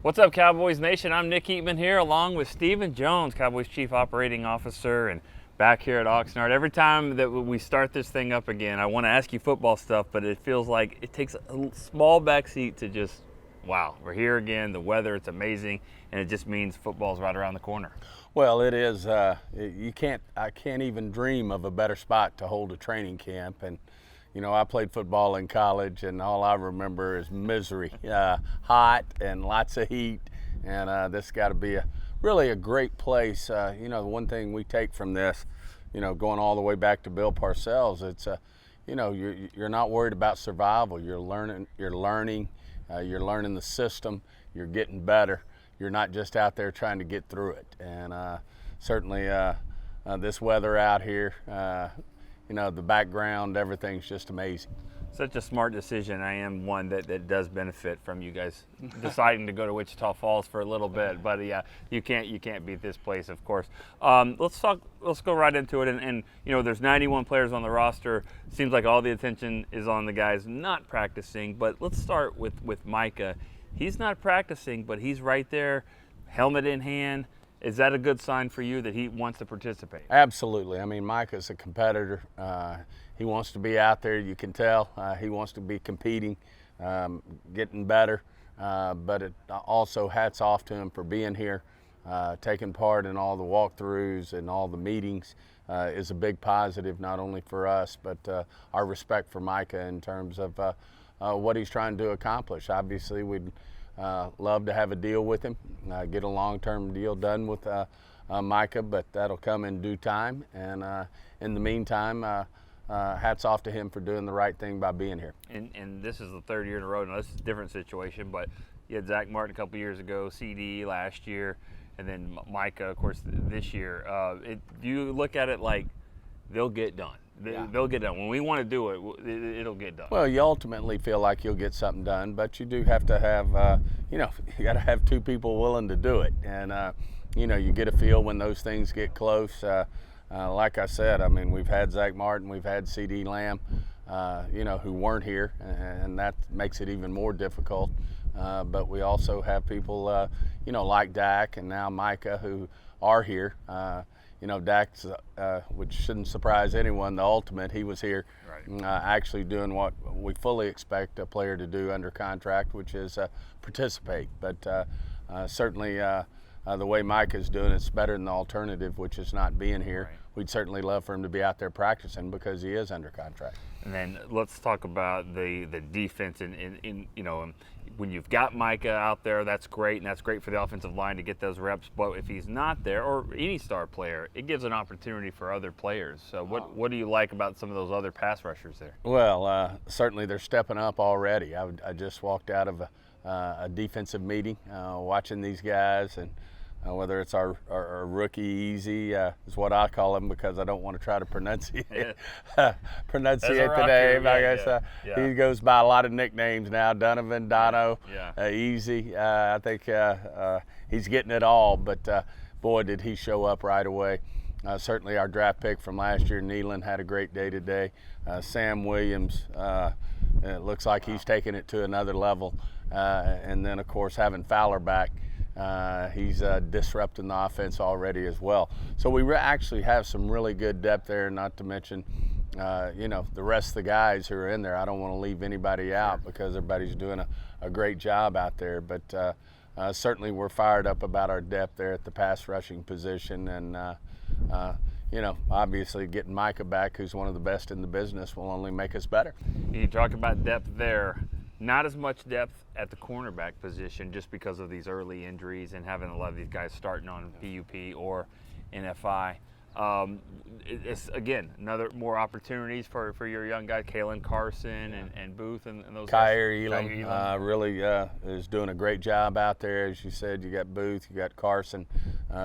What's up, Cowboys Nation? I'm Nick Eatman here along with Stephen Jones, Cowboys Chief Operating Officer, and back here at Oxnard. Every time that we start this thing up again, I want to ask you football stuff, but it feels like it takes a small backseat to just, wow, we're here again, the weather, it's amazing, and it just means football's right around the corner. Well, it is. I can't even dream of a better spot to hold a training camp. And, you know, I played football in college, and all I remember is misery, hot and lots of heat. And this got to be really a great place. You know, the one thing we take from this, you know, going all the way back to Bill Parcells, it's, you know, you're not worried about survival. You're learning the system. You're getting better. You're not just out there trying to get through it. And certainly this weather out here, you know, the background, everything's just amazing. Such a smart decision. I am one that does benefit from you guys deciding to go to Wichita Falls for a little bit. But yeah, you can't beat this place, of course. Let's go right into it. And you know, there's 91 players on the roster. Seems like all the attention is on the guys not practicing. But let's start with Micah. He's not practicing, but he's right there, helmet in hand. Is that a good sign for you that he wants to participate? Absolutely. I mean, Micah's a competitor. He wants to be out there. You can tell he wants to be competing, getting better. But it also hats off to him for being here, taking part in all the walkthroughs and all the meetings is a big positive, not only for us, but our respect for Micah in terms of what he's trying to accomplish. Obviously, we'd love to have a deal with him, get a long-term deal done with Micah, but that'll come in due time. And in the meantime, hats off to him for doing the right thing by being here. And this is the third year in a row. Now, this is a different situation, but you had Zach Martin a couple years ago, CD last year, and then Micah, of course, this year. Do you look at it like they'll get done? They'll get done. When we want to do it, it'll get done. Well, you ultimately feel like you'll get something done, but you do have to have, you know, you got to have two people willing to do it. And, you know, you get a feel when those things get close. Like I said, I mean, we've had Zach Martin, we've had CD Lamb, you know, who weren't here, and that makes it even more difficult. But we also have people, you know, like Dak and now Micah who are here. You know, Dak's, which shouldn't surprise anyone, the ultimate. He was here Right. actually doing what we fully expect a player to do under contract, which is participate. But certainly the way Mike is doing it's better than the alternative, which is not being here. Right. We'd certainly love for him to be out there practicing because he is under contract. And then let's talk about the defense. In you know, when you've got Micah out there, that's great, and that's great for the offensive line to get those reps. But if he's not there, or any star player, it gives an opportunity for other players. So what do you like about some of those other pass rushers there? Well, certainly they're stepping up already. I just walked out of a defensive meeting watching these guys, and whether it's our rookie Easy is what I call him because I don't want to try to pronunciate the name. I guess he goes by a lot of nicknames now. Donovan, Dono, Easy. I think he's getting it all, but boy, did he show up right away. Certainly our draft pick from last year, Nealon, had a great day today. Sam Williams, it looks like he's taking it to another level. And then, of course, having Fowler back, he's disrupting the offense already as well. So we actually have some really good depth there, not to mention, you know, the rest of the guys who are in there. I don't want to leave anybody out because everybody's doing a great job out there. But certainly we're fired up about our depth there at the pass rushing position. And, you know, obviously getting Micah back, who's one of the best in the business, will only make us better. You talk about depth there. Not as much depth at the cornerback position just because of these early injuries and having a lot of these guys starting on PUP or NFI. It's, again, more opportunities for your young guy, Kalen Carson and Booth and those Kyer guys. Elam really is doing a great job out there. As you said, you got Booth, you got Carson.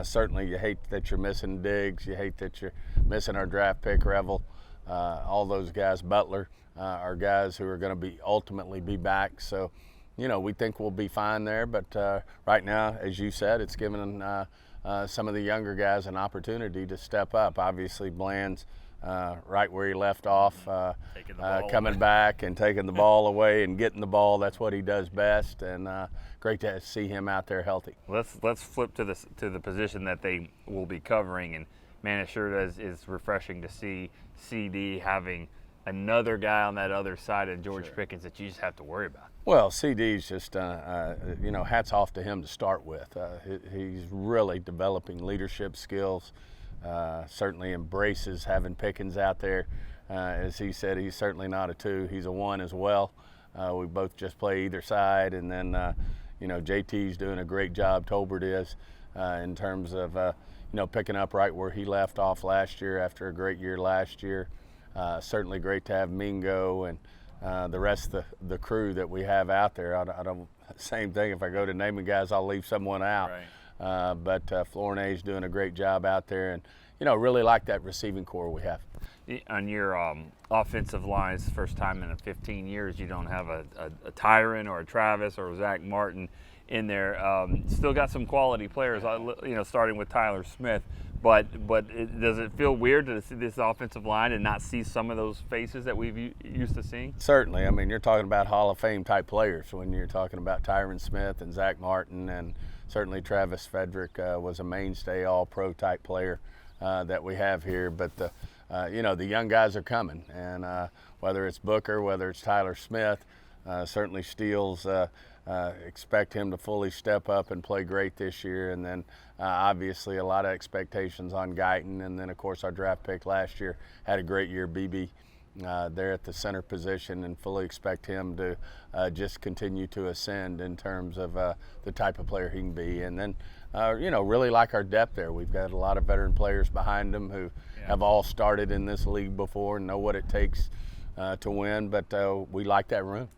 Certainly you hate that you're missing Diggs. You hate that you're missing our draft pick, Revel. All those guys, Butler, are guys who are going to ultimately be back. So, you know, we think we'll be fine there. But right now, as you said, it's given some of the younger guys an opportunity to step up. Obviously, Bland's right where he left off, coming away. back and taking the ball away and getting the ball. That's what he does best, and great to see him out there healthy. Let's flip to the position that they will be covering, and man, it sure is refreshing to see CD having another guy on that other side of George Pickens that you just have to worry about. Well, CD's just, hats off to him to start with. He's really developing leadership skills, certainly embraces having Pickens out there. As he said, he's certainly not a 2, he's a 1 as well. We both just play either side, and then, JT's doing a great job, Tolbert is, in terms of, picking up right where he left off last year after a great year last year. Certainly great to have Mingo and the rest of the crew that we have out there. I don't, same thing, if I go to naming guys, I'll leave someone out. Right. But Flournay's doing a great job out there, and really like that receiving core we have. On your offensive lines, first time in 15 years, you don't have a Tyron or a Travis or a Zach Martin in there. Still got some quality players, starting with Tyler Smith. But does it feel weird to see this offensive line and not see some of those faces that we've used to seeing? Certainly. I mean, you're talking about Hall of Fame type players when you're talking about Tyron Smith and Zach Martin, and certainly Travis Frederick was a mainstay all-pro type player that we have here. But the young guys are coming, and whether it's Booker, whether it's Tyler Smith, certainly Steele's expect him to fully step up and play great this year. And then obviously a lot of expectations on Guyton. And then, of course, our draft pick last year had a great year, BB, there at the center position, and fully expect him to just continue to ascend in terms of the type of player he can be. And then, really like our depth there. We've got a lot of veteran players behind them who have all started in this league before and know what it takes to win, but we like that room.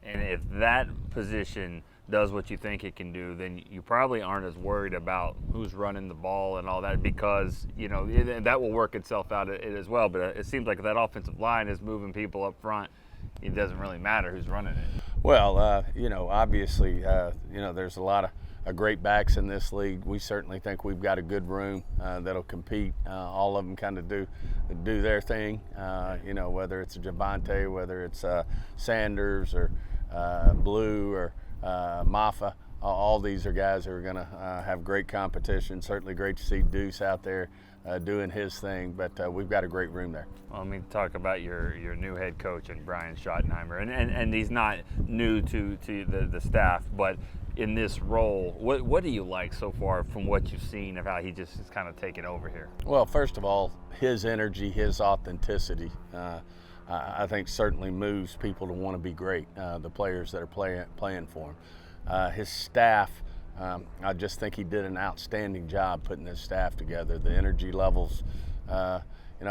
And if that position does what you think it can do, then you probably aren't as worried about who's running the ball and all that, because that will work itself out as well. But it seems like if that offensive line is moving people up front, it doesn't really matter who's running it. Well, obviously, there's a lot of great backs in this league. We certainly think we've got a good room that'll compete. All of them kind of do their thing. Whether it's Javante, whether it's Sanders or Blue or Maffa, all these are guys who are going to have great competition. Certainly great to see Deuce out there doing his thing, but we've got a great room there. Well, let me talk about your new head coach, and Brian Schottenheimer, and he's not new to the staff, but in this role, what do you like so far from what you've seen of how he just is kind of taken over here? Well, first of all, his energy, his authenticity, I think certainly moves people to want to be great, the players that are playing for him. His staff, I just think he did an outstanding job putting his staff together. The energy levels, I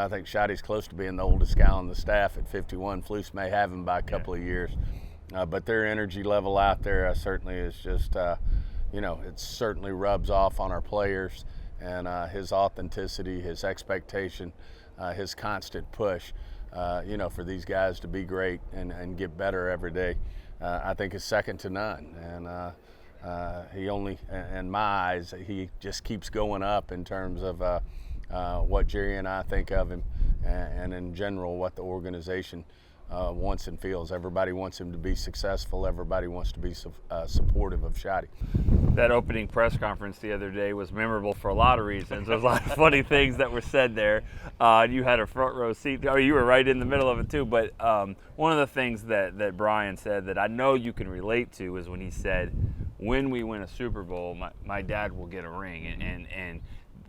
think Shotty's close to being the oldest guy on the staff at 51. Flus may have him by a couple of years. But their energy level out there certainly is just, it certainly rubs off on our players, and his authenticity, his expectation, his constant push, for these guys to be great and get better every day, I think is second to none. And he only, in my eyes, he just keeps going up in terms of what Jerry and I think of him, and in general what the organization wants and feels. Everybody wants him to be successful. Everybody wants to be supportive of Shotty. That opening press conference the other day was memorable for a lot of reasons. There's a lot of funny things that were said there. You had a front row seat, or you were right in the middle of it too. But one of the things that Brian said that I know you can relate to is when he said, when we win a Super Bowl, my dad will get a ring. And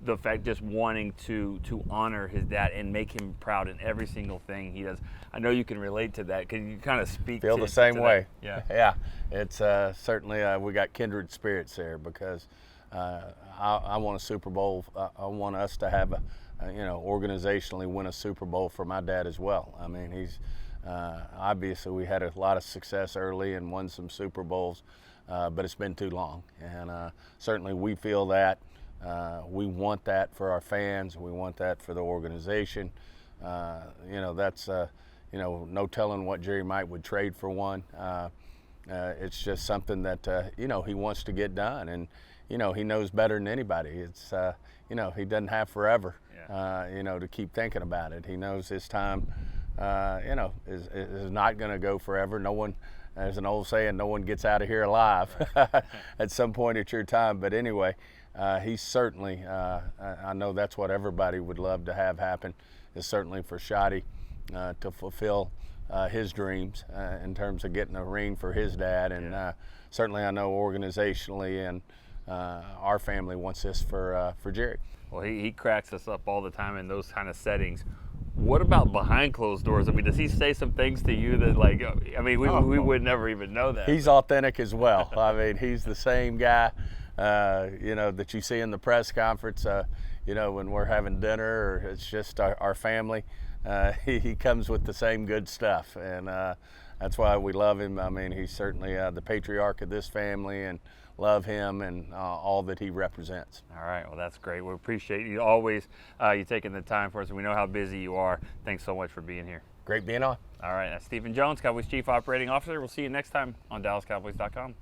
the fact, just wanting to honor his dad and make him proud in every single thing he does. I know you can relate to that. Can you kind of speak Feel the same way. That? Yeah. It's certainly, we got kindred spirits there, because I want a Super Bowl. I want us to have organizationally win a Super Bowl for my dad as well. I mean, he's obviously, we had a lot of success early and won some Super Bowls, but it's been too long. And certainly we feel that. We want that for our fans. We want that for the organization. That's, no telling what Jerry Might would trade for one. It's just something that he wants to get done, and he knows better than anybody. It's he doesn't have forever, to keep thinking about it. He knows his time, is not going to go forever. No one, there's an old saying, no one gets out of here alive at some point at your time. But anyway, he's certainly, I know that's what everybody would love to have happen, is certainly for Shotty to fulfill his dreams in terms of getting a ring for his dad. And certainly I know organizationally and our family wants this for Jerry. Well, he cracks us up all the time in those kind of settings. What about behind closed doors? I mean, does he say some things to you that, like, I mean, we would never even know that. He's authentic as well. I mean, he's the same guy, that you see in the press conference, when we're having dinner or it's just our family. He comes with the same good stuff, and that's why we love him. I mean, he's certainly the patriarch of this family, and love him and all that he represents. All right, well, that's great. We appreciate you always you taking the time for us. We know how busy you are. Thanks so much for being here. Great being on. All right, that's Stephen Jones, Cowboys Chief Operating Officer. We'll see you next time on DallasCowboys.com.